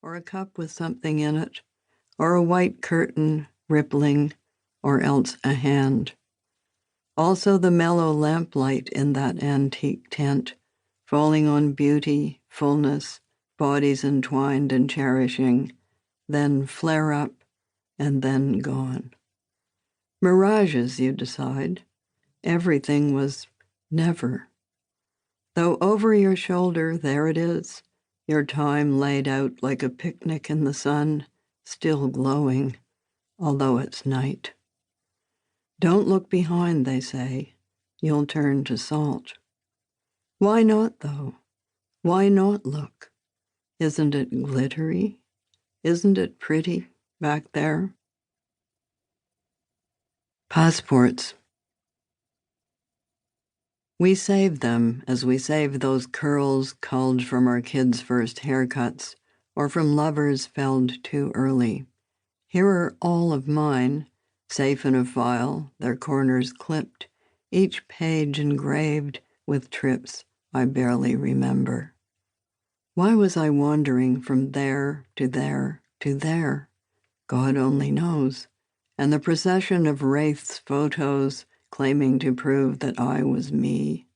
or a cup with something in it, or a white curtain rippling, or else a hand. Also the mellow lamplight in that antique tent, falling on beauty, fullness, bodies entwined and cherishing, then flare up, and then gone. Mirages, you decide. Everything was never. Though over your shoulder, there it is, your time laid out like a picnic in the sun, still glowing, although it's night. Don't look behind, they say. You'll turn to salt. Why not, though? Why not look? Isn't it glittery? Isn't it pretty back there? Passports. We save them as we save those curls culled from our kids' first haircuts or from lovers felled too early. Here are all of mine, safe in a file, their corners clipped, each page engraved with trips I barely remember. Why was I wandering from there to there to there? God only knows. And the procession of wraiths' photos claiming to prove that I was me.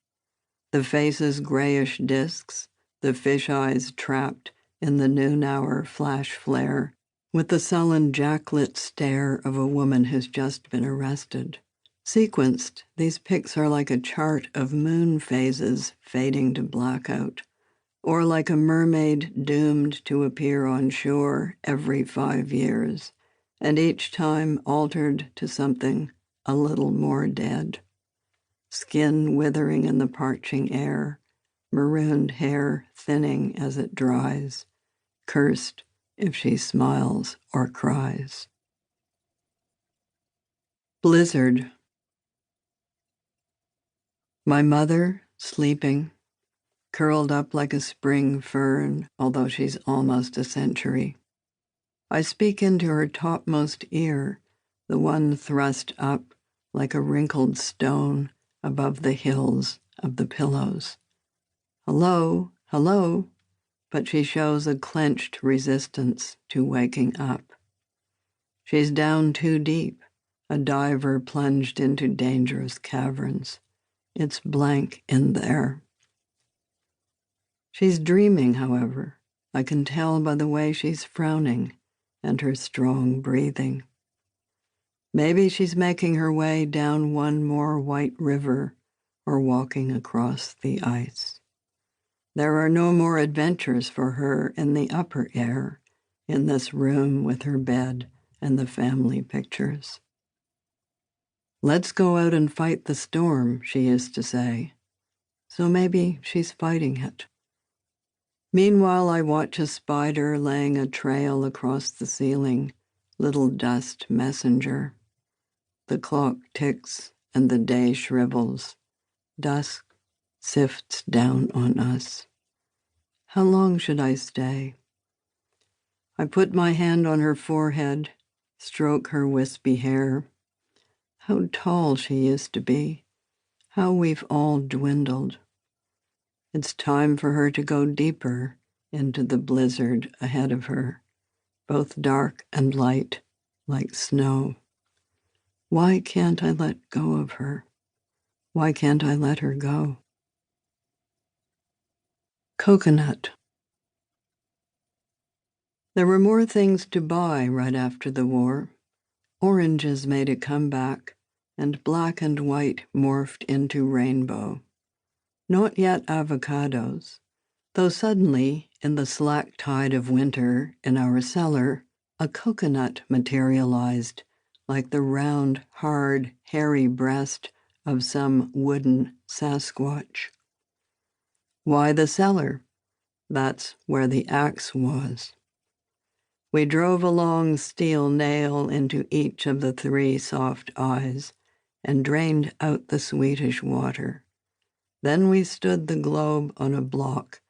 The faces' grayish discs, the fish eyes trapped in the noon hour flash flare, with the sullen jacklit stare of a woman who's just been arrested. Sequenced, these pics are like a chart of moon phases fading to blackout, or like a mermaid doomed to appear on shore every 5 years, and each time altered to something a little more dead. Skin withering in the parching air, marooned hair thinning as it dries, cursed if she smiles or cries. Blizzard. My mother, sleeping, curled up like a spring fern, although she's almost a century. I speak into her topmost ear, the one thrust up like a wrinkled stone above the hills of the pillows. Hello, hello, but she shows a clenched resistance to waking up. She's down too deep, a diver plunged into dangerous caverns. It's blank in there. She's dreaming, however. I can tell by the way she's frowning and her strong breathing. Maybe she's making her way down one more white river or walking across the ice. There are no more adventures for her in the upper air, in this room with her bed and the family pictures. Let's go out and fight the storm, she used to say. So maybe she's fighting it. Meanwhile, I watch a spider laying a trail across the ceiling, little dust messenger. The clock ticks and the day shrivels. Dusk sifts down on us. How long should I stay? I put my hand on her forehead, stroke her wispy hair. How tall she used to be. How we've all dwindled. It's time for her to go deeper into the blizzard ahead of her, both dark and light, like snow. Why can't I let go of her? Why can't I let her go? Coconut. There were more things to buy right after the war. Oranges made a comeback, and black and white morphed into rainbow. Not yet avocados, though suddenly, in the slack tide of winter in our cellar, a coconut materialized like the round, hard, hairy breast of some wooden Sasquatch. Why the cellar? That's where the axe was. We drove a long steel nail into each of the 3 soft eyes and drained out the sweetish water. Then we stood the globe on a block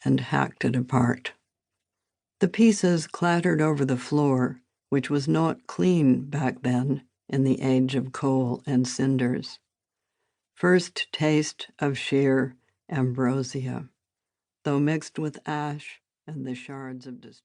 and hacked it apart. The pieces clattered over the floor, which was not clean back then in the age of coal and cinders. First taste of sheer ambrosia, though mixed with ash and the shards of destruction.